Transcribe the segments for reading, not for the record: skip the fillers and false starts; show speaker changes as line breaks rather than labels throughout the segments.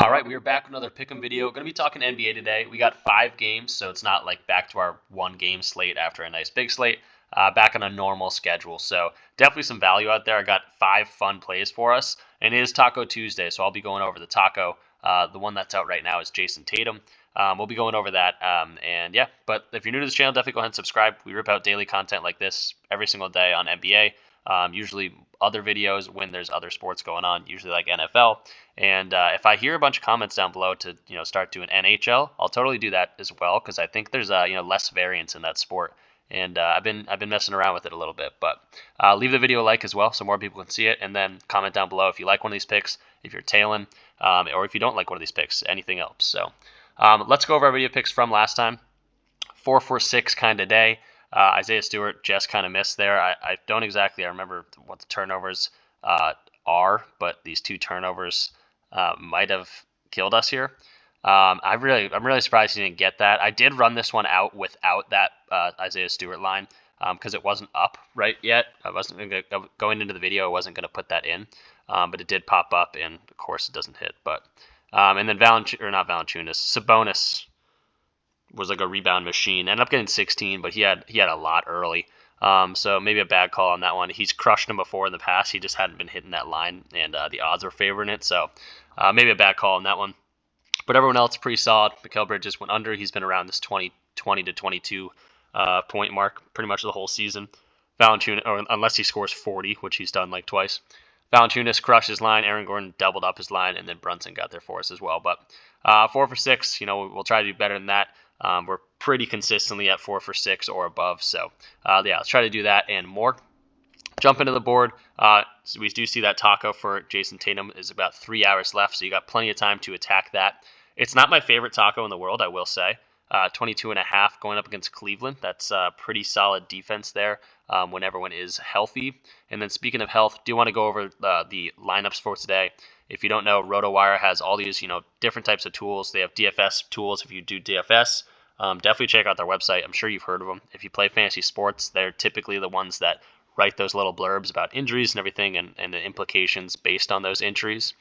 All right, we are back with another pick'em video. Going to be talking NBA today. We got 5 games, so it's not like back to our 1 game slate after a nice big slate. Back on a normal schedule, so definitely some value out there. I got 5 fun plays for us, and it is Taco Tuesday, so I'll be going over the taco. The one that's out right now is Jason Tatum. We'll be going over that, and yeah. But if you're new to this channel, definitely go ahead and subscribe. We rip out daily content like this every single day on NBA. Usually other videos when there's other sports going on, usually like NFL. And if I hear a bunch of comments down below to start doing NHL, I'll totally do that as well because I think there's less variance in that sport. And I've been messing around with it a little bit, but leave the video a like as well so more people can see it, and then comment down below if you like one of these picks, if you're tailing, or if you don't like one of these picks, anything else. So let's go over our video picks from last time. 4 for 6 kind of day. Isaiah Stewart just kind of missed there. I don't exactly remember what the turnovers are, but these 2 turnovers might have killed us here. I'm really surprised he didn't get that. I did run this one out without that Isaiah Stewart line because it wasn't up right yet. I wasn't going into the video. I wasn't going to put that in, but it did pop up, and of course it doesn't hit. But and then Sabonis was like a rebound machine. Ended up getting 16, but he had a lot early. So maybe a bad call on that one. He's crushed him before in the past. He just hadn't been hitting that line, and the odds were favoring it. So maybe a bad call on that one. But everyone else pretty solid. Mikal Bridges went under. He's been around this 20 to 22 point mark pretty much the whole season. Valanciunas, or unless he scores 40, which he's done like twice. Valanciunas crushed his line. Aaron Gordon doubled up his line, and then Brunson got there for us as well. But 4 for 6, we'll try to do better than that. We're pretty consistently at 4 for 6 or above. So, yeah, let's try to do that and more. Jump into the board. So we do see that taco for Jason Tatum is about 3 hours left, so you got plenty of time to attack that. It's not my favorite taco in the world, I will say. 22.5 going up against Cleveland. That's pretty solid defense there when everyone is healthy. And then speaking of health, do want to go over the lineups for today. If you don't know, RotoWire has all these different types of tools. They have DFS tools if you do DFS. Definitely check out their website. I'm sure you've heard of them. If you play fantasy sports, they're typically the ones that write those little blurbs about injuries and everything and the implications based on those injuries.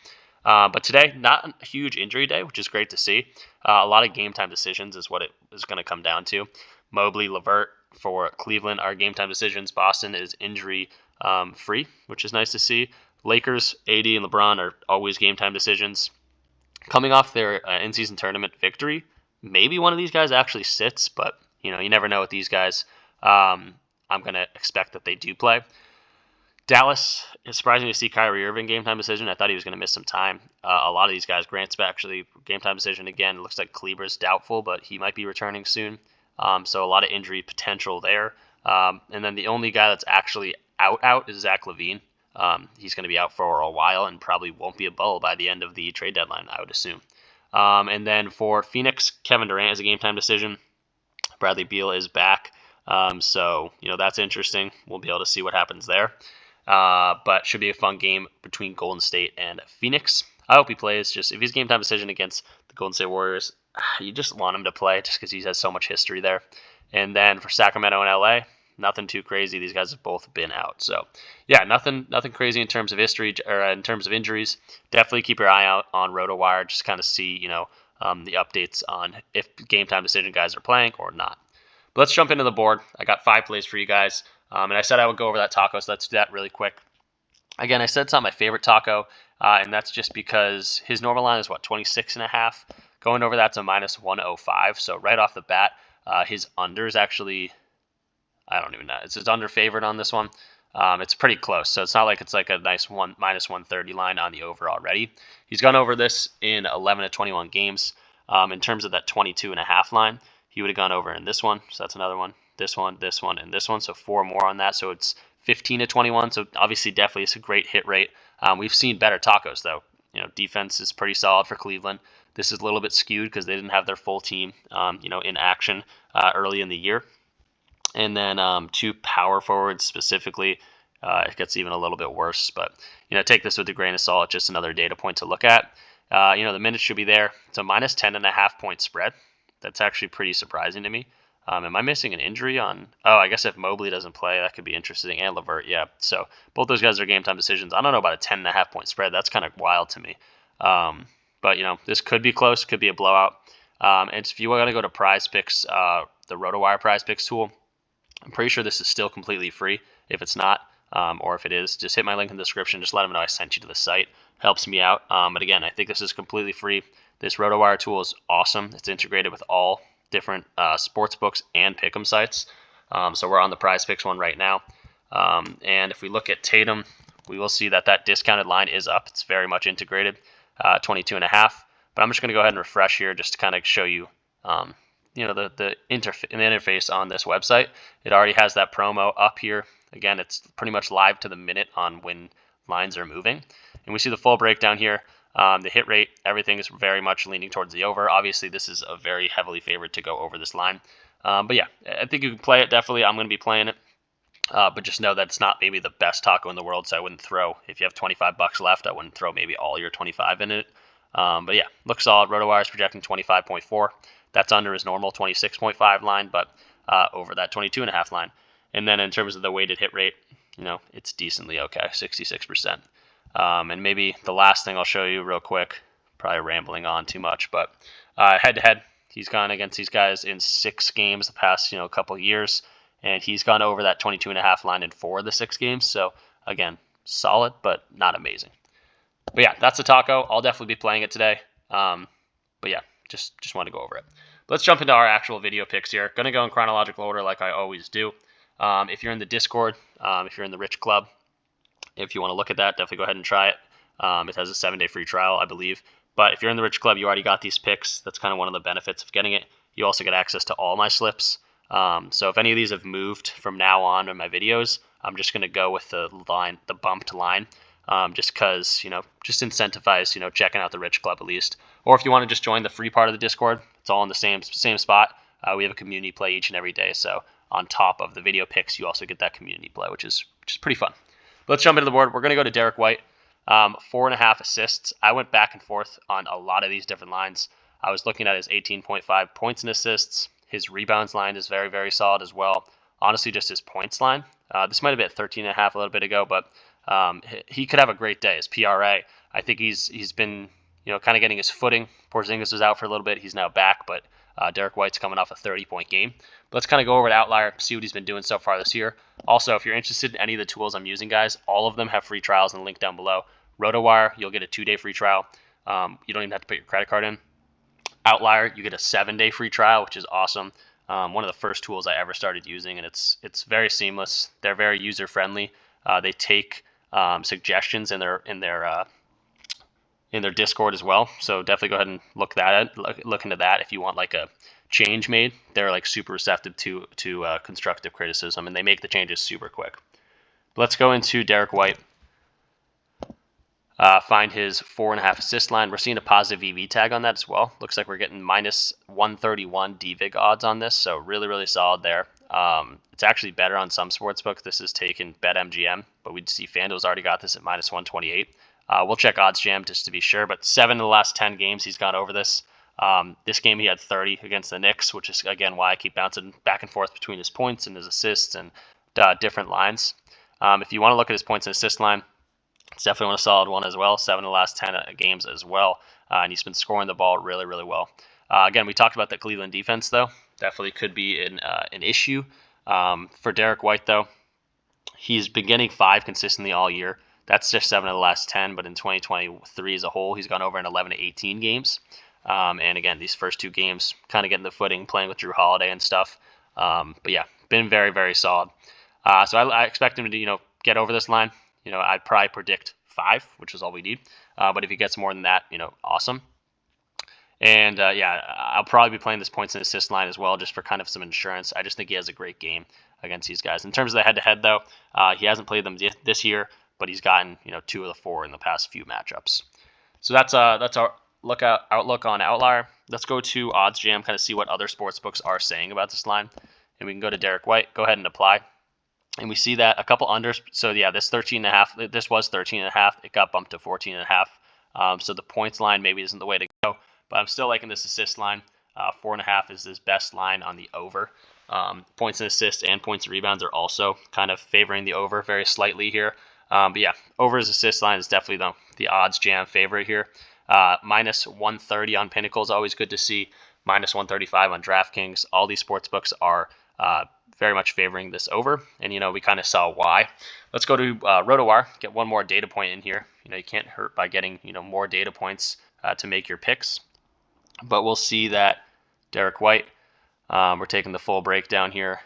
But today, not a huge injury day, which is great to see. A lot of game time decisions is what it is going to come down to. Mobley, LeVert for Cleveland are game time decisions. Boston is injury free, which is nice to see. Lakers, AD, and LeBron are always game time decisions. Coming off their in-season tournament victory, maybe one of these guys actually sits, but you never know with these guys. I'm going to expect that they do play. Dallas, it's surprising to see Kyrie Irving game time decision. I thought he was going to miss some time. A lot of these guys, Grant's actually game time decision again. It looks like Kleber's doubtful, but he might be returning soon. So a lot of injury potential there. And then the only guy that's actually out is Zach LaVine. He's going to be out for a while and probably won't be a Bull by the end of the trade deadline, I would assume. And then for Phoenix, Kevin Durant is a game time decision. Bradley Beal is back. So that's interesting. We'll be able to see what happens there. But should be a fun game between Golden State and Phoenix. I hope he plays. Just if he's game time decision against the Golden State Warriors, you just want him to play just because he has so much history there. And then for Sacramento and LA, nothing too crazy. These guys have both been out. So yeah, nothing crazy in terms of history or in terms of injuries. Definitely keep your eye out on RotoWire. Just kind of see the updates on if game time decision guys are playing or not. But let's jump into the board. I got 5 plays for you guys. And I said I would go over that taco, so let's do that really quick. Again, I said it's not my favorite taco, and that's just because his normal line is, 26.5? Going over that's a minus 105, so right off the bat, his under is actually, I don't even know, it's his under favored on this one. It's pretty close, so it's not like it's like a nice minus 130 line on the over already. He's gone over this in 11 to 21 games. In terms of that 22.5 line, he would have gone over in this one, so that's another one. This one, and this one, so 4 more on that, so it's 15 to 21, so obviously definitely it's a great hit rate. We've seen better tacos, though. Defense is pretty solid for Cleveland. This is a little bit skewed because they didn't have their full team, in action early in the year. And then 2 power forwards specifically, it gets even a little bit worse, but, take this with a grain of salt, just another data point to look at. The minutes should be there. It's a minus 10.5 point spread. That's actually pretty surprising to me. Am I missing an injury on? Oh, I guess if Mobley doesn't play, that could be interesting. And LeVert, yeah. So both those guys are game time decisions. I don't know about a 10.5 point spread. That's kind of wild to me. but this could be close, could be a blowout. And if you want to go to PrizePicks, the RotoWire PrizePicks tool, I'm pretty sure this is still completely free. If it's not, or if it is, just hit my link in the description. Just let them know I sent you to the site. Helps me out. But again, I think this is completely free. This RotoWire tool is awesome. It's integrated with all different sports books and pick'em sites. So we're on the PrizePicks one right now. And if we look at Tatum, we will see that discounted line is up. It's very much integrated, 22.5. But I'm just going to go ahead and refresh here just to kind of show you, the interface on this website. It already has that promo up here. Again, it's pretty much live to the minute on when lines are moving. And we see the full breakdown here. The hit rate, everything is very much leaning towards the over. Obviously, this is a very heavily favored to go over this line. But yeah, I think you can play it, definitely. I'm going to be playing it. But just know that it's not maybe the best taco in the world, so I wouldn't throw, if you have 25 bucks left, I wouldn't throw maybe all your 25 in it. But yeah, looks solid. RotoWire is projecting 25.4. That's under his normal 26.5 line, but over that 22.5 line. And then in terms of the weighted hit rate, it's decently okay, 66%. And maybe the last thing I'll show you real quick, probably rambling on too much, but head-to-head, he's gone against these guys in 6 games the past couple of years, and he's gone over that 22.5 line in 4 of the 6 games. So again, solid, but not amazing. But yeah, that's the taco. I'll definitely be playing it today. But yeah, just want to go over it. But let's jump into our actual video picks here. Going to go in chronological order like I always do. If you're in the Discord, if you're in the Rich Club, if you want to look at that, definitely go ahead and try it. It has a 7-day free trial, I believe. But if you're in the Rich Club, you already got these picks. That's kind of one of the benefits of getting it. You also get access to all my slips. So if any of these have moved from now on in my videos, I'm just going to go with the bumped line. Just because, just incentivize, checking out the Rich Club at least. Or if you want to just join the free part of the Discord, it's all in the same spot. We have a community play each and every day. So on top of the video picks, you also get that community play, which is pretty fun. But let's jump into the board. We're going to go to Derrick White. 4.5 assists. I went back and forth on a lot of these different lines. I was looking at his 18.5 points and assists. His rebounds line is very, very solid as well. Honestly, just his points line. This might have been at 13.5 a little bit ago, but he could have a great day. His PRA, I think he's been kind of getting his footing. Porzingis was out for a little bit. He's now back, but Derrick White's coming off a 30-point game. But let's kind of go over to Outlier, see what he's been doing so far this year. Also, if you're interested in any of the tools I'm using, guys, all of them have free trials in the link down below. RotoWire, you'll get a 2-day free trial. You don't even have to put your credit card in. Outlier, you get a 7-day free trial, which is awesome. One of the first tools I ever started using, and it's very seamless. They're very user-friendly. They take suggestions in their Discord as well. So definitely go ahead and look into that if you want like a change made. They're like super receptive to constructive criticism, and they make the changes super quick. But let's go into Derrick White. Find his 4.5 assist line. We're seeing a positive EV tag on that as well. Looks like we're getting minus 131 DVIG odds on this, so really, really solid there. It's actually better on some sportsbooks. This is taken BetMGM, but we'd see FanDuel's already got this at minus 128. We'll check OddsJam just to be sure, but 7 of the last 10 games he's gone over this. This game he had 30 against the Knicks, which is, again, why I keep bouncing back and forth between his points and his assists and different lines. If you want to look at his points and assist line, it's definitely a solid one as well. 7 of the last 10 games as well. And he's been scoring the ball really, really well. Again, we talked about the Cleveland defense, though. Definitely could be an issue. For Derrick White, though, he's been getting 5 consistently all year. That's just 7 of the last 10, but in 2023 as a whole, he's gone over in 11 to 18 games. And again, these first 2 games, kind of getting the footing, playing with Drew Holiday and stuff. But yeah, been very, very solid. So I expect him to, get over this line. I'd probably predict 5, which is all we need. But if he gets more than that, awesome. And yeah, I'll probably be playing this points and assist line as well, just for kind of some insurance. I just think he has a great game against these guys. In terms of the head-to-head, though, he hasn't played them this year, but he's gotten 2 of the 4 in the past few matchups. So that's our outlook on Outlier. Let's go to OddsJam, kind of see what other sportsbooks are saying about this line, and we can go to Derrick White. Go ahead and apply. And we see that a couple unders. So yeah, this 13.5. This was 13.5. It got bumped to 14.5. So the points line maybe isn't the way to go. But I'm still liking this assist line. 4.5 is his best line on the over. Points and assists and points and rebounds are also kind of favoring the over very slightly here. But yeah, over his assist line is definitely the OddsJam favorite here. Minus 130 on Pinnacle is always good to see. Minus 135 on DraftKings. All these sports books are very much favoring this over, and we kind of saw why. Let's go to RotoWire, get one more data point in here. You can't hurt by getting more data points to make your picks. But we'll see that Derrick White, we're taking the full breakdown here.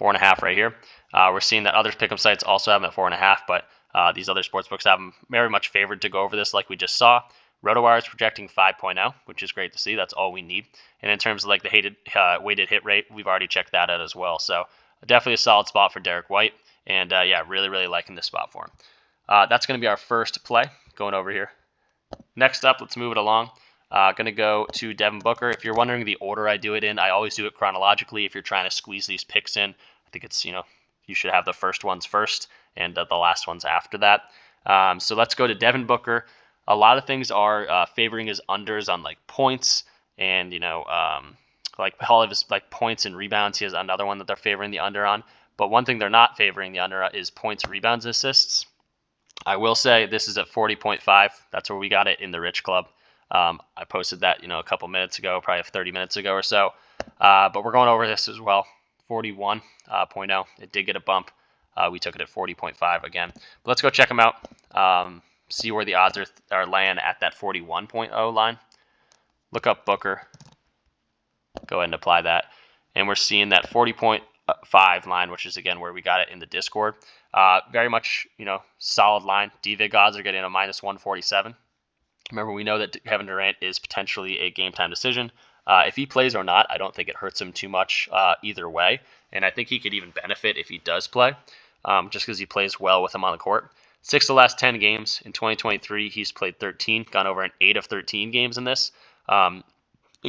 4.5 right here. We're seeing that other pick'em sites also have him at 4.5, but these other sportsbooks have him very much favored to go over this, like we just saw. RotoWire is projecting 5.0, which is great to see. That's all we need. And in terms of like the weighted hit rate, we've already checked that out as well. So definitely a solid spot for Derrick White. And yeah, really, really liking this spot for him. That's going to be our first play going over here. Next up, let's move it along. Going to go to Devin Booker. If you're wondering the order I do it in, I always do it chronologically. If you're trying to squeeze these picks in, I think it's, you should have the first ones first and the last ones after that. So let's go to Devin Booker. A lot of things are favoring his unders on like points and, like all of his like points and rebounds. He has another one that they're favoring the under on. But one thing they're not favoring the under is points, rebounds, assists. I will say this is at 40.5. That's where we got it in the Rich Club. I posted that, a couple minutes ago, probably 30 minutes ago or so. But we're going over this as well. 41.0. It did get a bump. We took it at 40.5 again. But let's go check them out. See where the odds are laying at that 41.0 line. Look up Booker. Go ahead and apply that. And we're seeing that 40.5 line, which is, again, where we got it in the Discord. Very much, solid line. DVIG odds are getting a minus 147. Remember, we know that Kevin Durant is potentially a game-time decision. If he plays or not, I don't think it hurts him too much either way. And I think he could even benefit if he does play, just because he plays well with him on the court. 6 of the last 10 games. In 2023, he's played 13, gone over in 8 of 13 games in this. And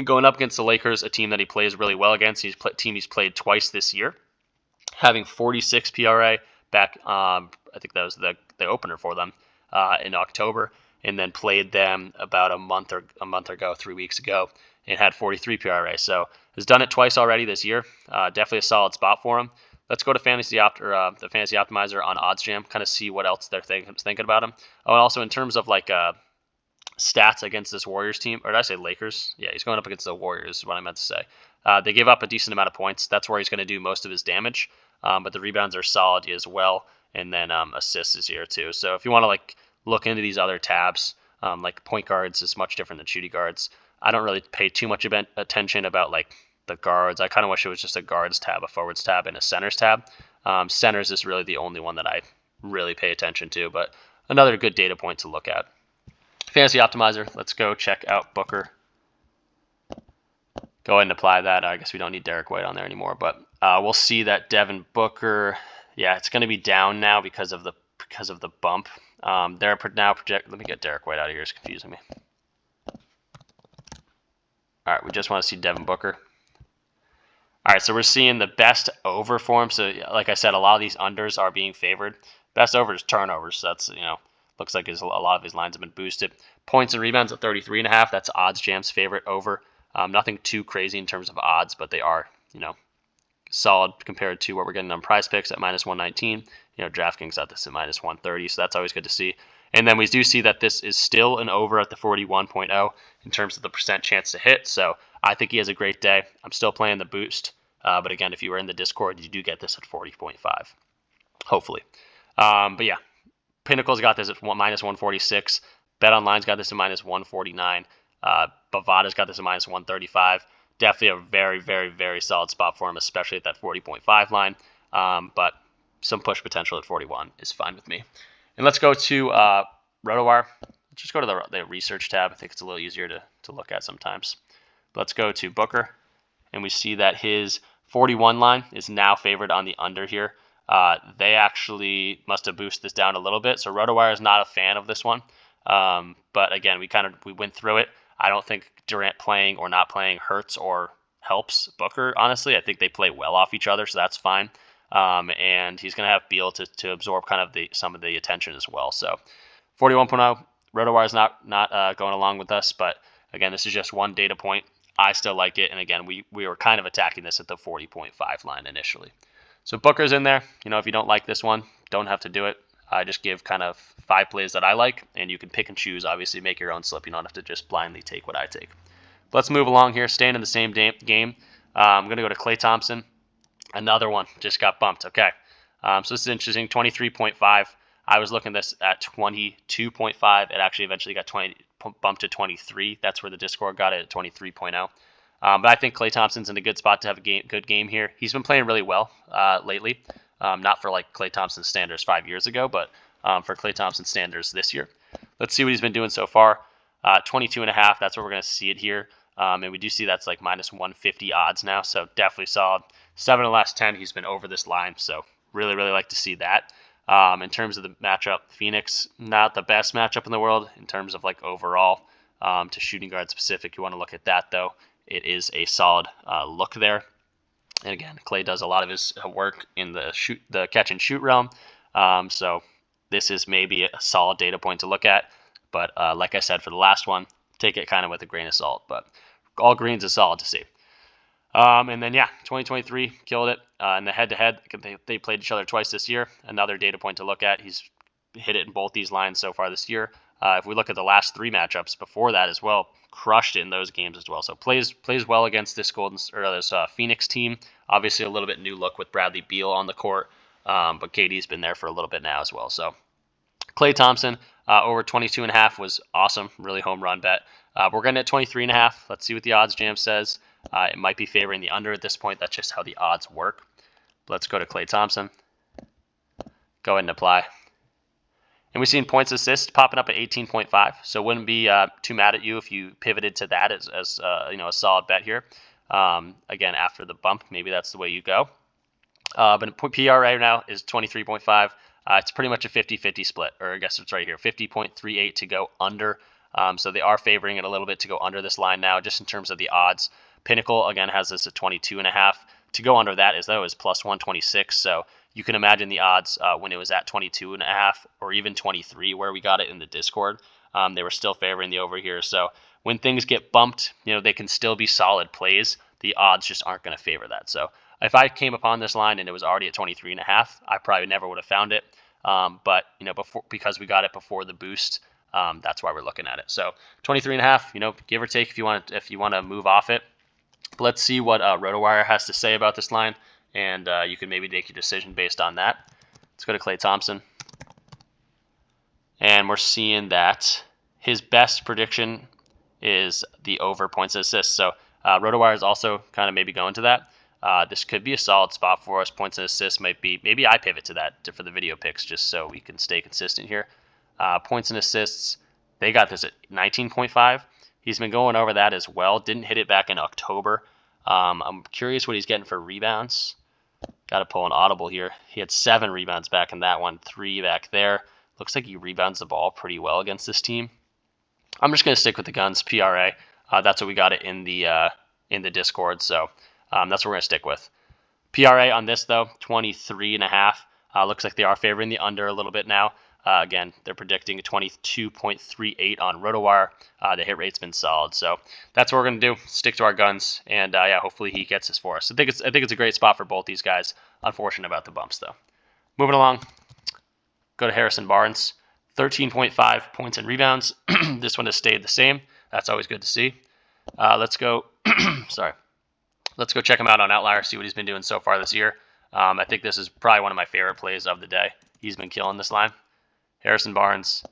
going up against the Lakers, a team that he plays really well against, team he's played twice this year, having 46 PRA back, I think that was the opener for them in October, and then played them about a month ago, 3 weeks ago, and had 43 PRA. So has done it twice already this year. Definitely a solid spot for him. Let's go to the Fantasy Optimizer on OddsJam, kind of see what else they're thinking about him. Oh, and also in terms of like stats against this Warriors team, or did I say Lakers? Yeah, he's going up against the Warriors is what I meant to say. They give up a decent amount of points. That's where he's going to do most of his damage. But the rebounds are solid as well, and then assists is here too. So if you want to like look into these other tabs, like point guards is much different than shooting guards. I don't really pay too much attention about like the guards. I kind of wish it was just a guards tab, a forwards tab, and a centers tab. Centers is really the only one that I really pay attention to, but another good data point to look at. Fantasy Optimizer, let's go check out Booker. Go ahead and apply that. I guess we don't need Derrick White on there anymore, but we'll see that Devin Booker, yeah, it's going to be down now because of the bump. They're now project. Let me get Derrick White out of here. It's confusing me. All right, we just want to see Devin Booker. All right, so we're seeing the best over for him. So like I said, a lot of these unders are being favored. Best over is turnovers. So that's, looks like a lot of his lines have been boosted. Points and rebounds at 33.5. That's OddsJam's favorite over. Nothing too crazy in terms of odds, but they are, solid compared to what we're getting on PrizePicks at minus 119. DraftKings got this at minus 130, so that's always good to see. And then we do see that this is still an over at the 41.0 in terms of the percent chance to hit. So I think he has a great day. I'm still playing the boost. But again, if you were in the Discord, you do get this at 40.5, hopefully. But yeah, Pinnacle's got this at minus 146. BetOnline's got this at minus 149. Bovada's got this at minus 135. Definitely a very, very, very solid spot for him, especially at that 40.5 line. But some push potential at 41 is fine with me. And let's go to RotoWire. Let's just go to the research tab. I think it's a little easier to look at sometimes. But let's go to Booker, and we see that his 41 line is now favored on the under here. They actually must have boosted this down a little bit. So RotoWire is not a fan of this one. But again, we went through it. I don't think Durant playing or not playing hurts or helps Booker, honestly. I think they play well off each other, so that's fine. And he's going to have Beal to absorb kind of some of the attention as well. So 41.0, RotoWire is not going along with us. But again, this is just one data point. I still like it. And again, we were kind of attacking this at the 40.5 line initially. So Booker's in there. If you don't like this one, don't have to do it. I just give kind of 5 plays that I like, and you can pick and choose, obviously make your own slip. You don't have to just blindly take what I take. But let's move along here, staying in the same game. I'm going to go to Klay Thompson. Another one just got bumped. Okay, so this is interesting, 23.5. I was looking this at 22.5. It actually eventually got bumped to 23. That's where the Discord got it at 23.0. But I think Klay Thompson's in a good spot to have a good game here. He's been playing really well lately. Not for like Klay Thompson standards 5 years ago, but for Klay Thompson standards this year. Let's see what he's been doing so far. 22.5. That's where we're going to see it here. And we do see that's like minus 150 odds now, so definitely solid. 7 of the last 10, he's been over this line, so really like to see that. In terms of the matchup, Phoenix, not the best matchup in the world in terms of like overall to shooting guard specific. You want to look at that though. It is a solid look there. And again, Klay does a lot of his work in the catch and shoot realm. So this is maybe a solid data point to look at. But like I said, for the last one, take it kind of with a grain of salt. But all greens is solid to see. And then, yeah, 2023 killed it in the head-to-head. They played each other twice this year. Another data point to look at. He's hit it in both these lines so far this year. If we look at the last 3 matchups before that as well, crushed it in those games as well. So plays well against this Phoenix team. Obviously, a little bit new look with Bradley Beal on the court, but KD's been there for a little bit now as well. So Klay Thompson over 22.5 was awesome. Really home run bet. We're getting at 23.5. Let's see what the odds jam says. It might be favoring the under at this point. That's just how the odds work. Let's go to Klay Thompson. Go ahead and apply. And we've seen points assist popping up at 18.5. So wouldn't be too mad at you if you pivoted to that as a solid bet here. Again, after the bump, maybe that's the way you go. But PR right now is 23.5. It's pretty much a 50-50 split, or I guess it's right here, 50.38 to go under. So they are favoring it a little bit to go under this line now, just in terms of the odds. Pinnacle, again, has this at 22.5. To go under that is plus 126. So you can imagine the odds when it was at 22.5 or even 23, where we got it in the Discord. They were still favoring the over here. So when things get bumped, they can still be solid plays. The odds just aren't going to favor that. So if I came upon this line and it was already at 23.5, I probably never would have found it. But because we got it before the boost, that's why we're looking at it. So 23.5, give or take if you want to move off it. But let's see what RotoWire has to say about this line, and you can maybe make your decision based on that. Let's go to Klay Thompson, and we're seeing that his best prediction is the over points and assists. So RotoWire is also kind of maybe going to that. This could be a solid spot for us. Points and assists might be, maybe I pivot to that for the video picks just so we can stay consistent here. Points and assists, they got this at 19.5. He's been going over that as well. Didn't hit it back in October. I'm curious what he's getting for rebounds. Got to pull an audible here. He had 7 rebounds back in that one, 3 back there. Looks like he rebounds the ball pretty well against this team. I'm just going to stick with the guns, PRA. That's what we got it in the Discord, so that's what we're going to stick with. PRA on this, though, 23.5. Looks like they are favoring the under a little bit now. Again, they're predicting a 22.38 on RotoWire. The hit rate's been solid, so that's what we're gonna do. Stick to our guns, and yeah, hopefully he gets this for us. I think it's a great spot for both these guys. Unfortunate about the bumps, though. Moving along, go to Harrison Barnes, 13.5 points and rebounds. This one has stayed the same. That's always good to see. Let's go. Sorry. Let's go check him out on Outlier. See what he's been doing so far this year. I think this is probably one of my favorite plays of the day. He's been killing this line. Harrison Barnes,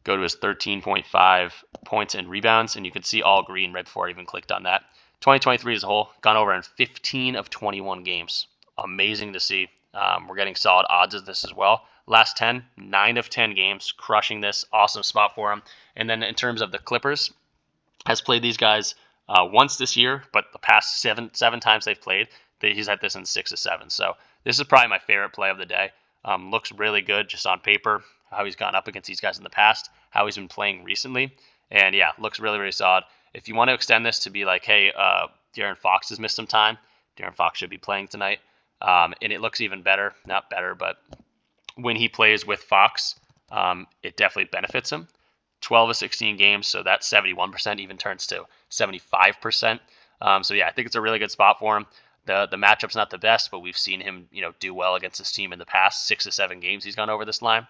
go to his 13.5 points and rebounds, and you can see all green right before I even clicked on that. 2023 as a whole, gone over in 15 of 21 games. Amazing to see. We're getting solid odds of this as well. Last 10, 9 of 10 games, crushing this. Awesome spot for him. And then in terms of the Clippers, has played these guys once this year, but the past seven times they've played, he's had this in 6 of 7. So this is probably my favorite play of the day. Looks really good just on paper, how he's gone up against these guys in the past, how he's been playing recently. And yeah, looks really solid. If you want to extend this to be like, hey, De'Aaron Fox has missed some time. De'Aaron Fox should be playing tonight. And it looks even better. Not better, but when he plays with Fox, it definitely benefits him. 12 of 16 games, so that 71% even turns to 75%. So yeah, I think it's a really good spot for him. The matchup's not the best, but we've seen him, do well against this team in the past 6 to 7 games he's gone over this line.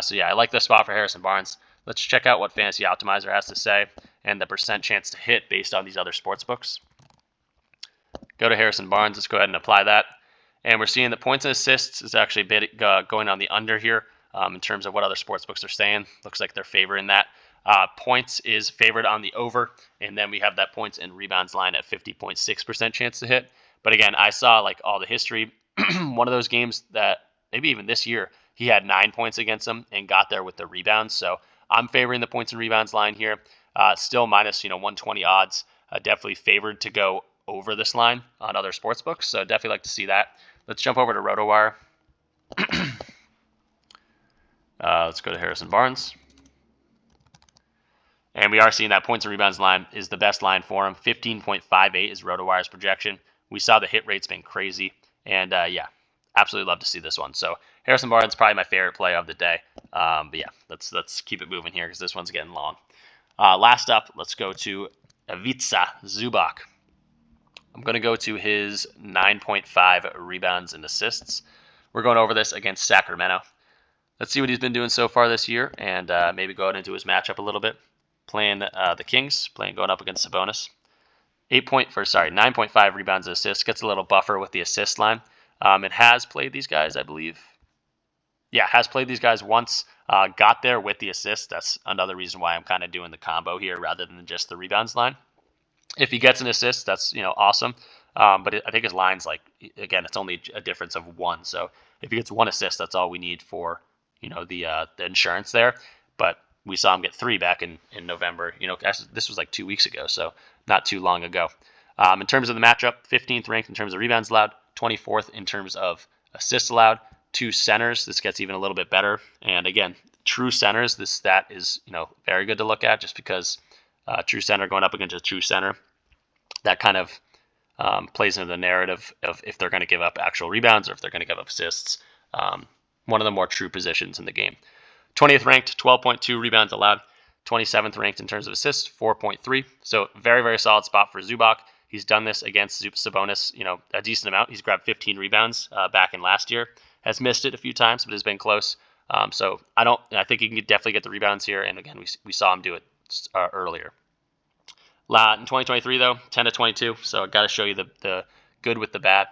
So yeah, I like this spot for Harrison Barnes. Let's check out what Fantasy Optimizer has to say and the percent chance to hit based on these other sports books. Go to Harrison Barnes. Let's go ahead and apply that. And we're seeing the points and assists is actually a bit going on the under here in terms of what other sports books are saying. Looks like they're favoring that. Points is favored on the over, and then we have that points and rebounds line at 50.6% chance to hit. But again, I saw like all the history. One of those games that maybe even this year, he had 9 points against them and got there with the rebounds. So I'm favoring the points and rebounds line here. Still minus 120 odds. Definitely favored to go over this line on other sports books. So definitely like to see that. Let's jump over to RotoWire. Let's go to Harrison Barnes. And we are seeing that points and rebounds line is the best line for him. 15.58 is RotoWire's projection. We saw the hit rate's been crazy. And yeah, absolutely love to see this one. So Harrison Barnes probably my favorite play of the day. But yeah, let's keep it moving here because this one's getting long. Last up, let's go to Ivica Zubac. I'm going to go to his 9.5 rebounds and assists. We're going over this against Sacramento. Let's see what he's been doing so far this year and maybe going into his matchup a little bit. Playing the Kings, going up against Sabonis. 9.5 rebounds and assists. Gets a little buffer with the assist line. It has played these guys, I believe. Yeah, has played these guys once. Got there with the assist. That's another reason why I'm kind of doing the combo here rather than just the rebounds line. If he gets an assist, that's awesome. But I think his line's again, it's only a difference of 1. So if he gets 1 assist, that's all we need for the insurance there. But we saw him get 3 back in November. This was like 2 weeks ago, so not too long ago. In terms of the matchup, 15th ranked in terms of rebounds allowed, 24th in terms of assists allowed. 2 centers. This gets even a little bit better. And again, true centers. This stat is very good to look at just because. True center going up against a true center. That kind of plays into the narrative of if they're going to give up actual rebounds or if they're going to give up assists. One of the more true positions in the game. 20th ranked, 12.2 rebounds allowed. 27th ranked in terms of assists, 4.3. So very, very solid spot for Zubac. He's done this against Sabonis, a decent amount. He's grabbed 15 rebounds back in last year. Has missed it a few times, but has been close. So I think he can definitely get the rebounds here. And again, we saw him do it earlier. In 2023 though, 10 to 22. So I got to show you the good with the bad.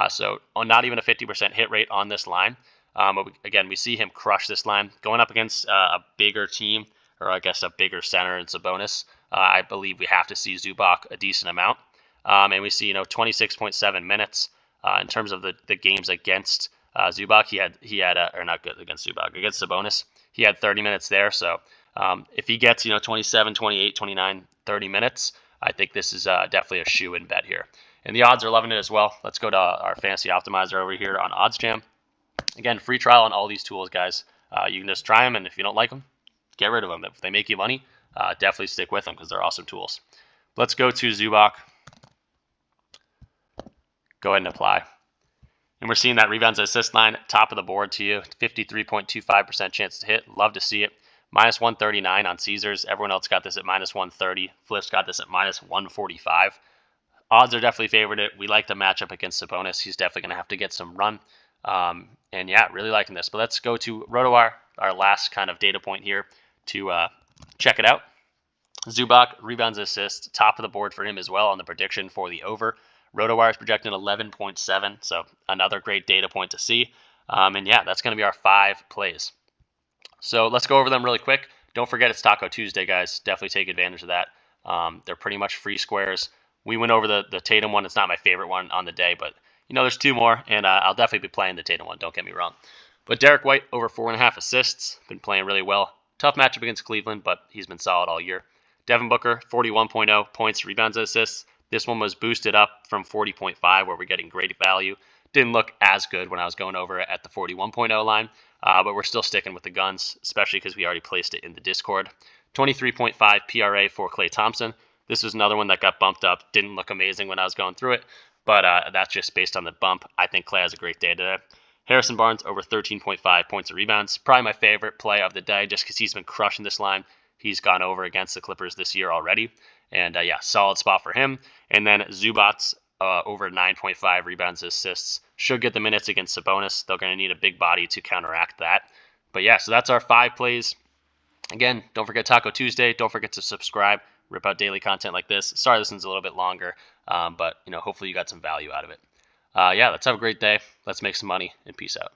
So not even a 50% hit rate on this line. But we see him crush this line going up against a bigger team, or I guess a bigger center in Sabonis. I believe we have to see Zubac a decent amount. And we see 26.7 minutes in terms of the games against Zubac. He had or not good against Zubac, against Sabonis. He had 30 minutes there. So if he gets 27, 28, 29, 30 minutes, I think this is definitely a shoe-in bet here. And the odds are loving it as well. Let's go to our Fantasy Optimizer over here on OddsJam. Again, free trial on all these tools, guys. You can just try them, and if you don't like them, get rid of them. If they make you money, definitely stick with them because they're awesome tools. Let's go to Zubac. Go ahead and apply. And we're seeing that rebounds and assist line top of the board to you. 53.25% chance to hit. Love to see it. Minus 139 on Caesars. Everyone else got this at minus 130. Flips got this at minus 145. Odds are definitely favored it. We like the matchup against Sabonis. He's definitely going to have to get some run. And yeah, really liking this. But let's go to RotoWire, our last kind of data point here to check it out. Zubac, rebounds and assists, top of the board for him as well on the prediction for the over. RotoWire is projecting 11.7, so another great data point to see. And yeah, that's going to be our 5 plays. So let's go over them really quick. Don't forget it's Taco Tuesday, guys. Definitely take advantage of that. They're pretty much free squares. We went over the Tatum one. It's not my favorite one on the day, but there's 2 more, and I'll definitely be playing the Tatum one. Don't get me wrong. But Derrick White, over 4.5 assists. Been playing really well. Tough matchup against Cleveland, but he's been solid all year. Devin Booker, 41.0 points, rebounds, and assists. This one was boosted up from 40.5, where we're getting great value. Didn't look as good when I was going over at the 41.0 line, but we're still sticking with the guns, especially because we already placed it in the Discord. 23.5 PRA for Klay Thompson. This was another one that got bumped up. Didn't look amazing when I was going through it, but that's just based on the bump. I think Klay has a great day today. Harrison Barnes, over 13.5 points and rebounds. Probably my favorite play of the day just because he's been crushing this line. He's gone over against the Clippers this year already. And yeah, solid spot for him. And then Zubac, over 9.5 rebounds and assists. Should get the minutes against Sabonis. They're going to need a big body to counteract that. But yeah, so that's our 5 plays. Again, don't forget Taco Tuesday. Don't forget to subscribe. Rip out daily content like this. Sorry this one's a little bit longer, but hopefully you got some value out of it. Yeah, let's have a great day. Let's make some money, and peace out.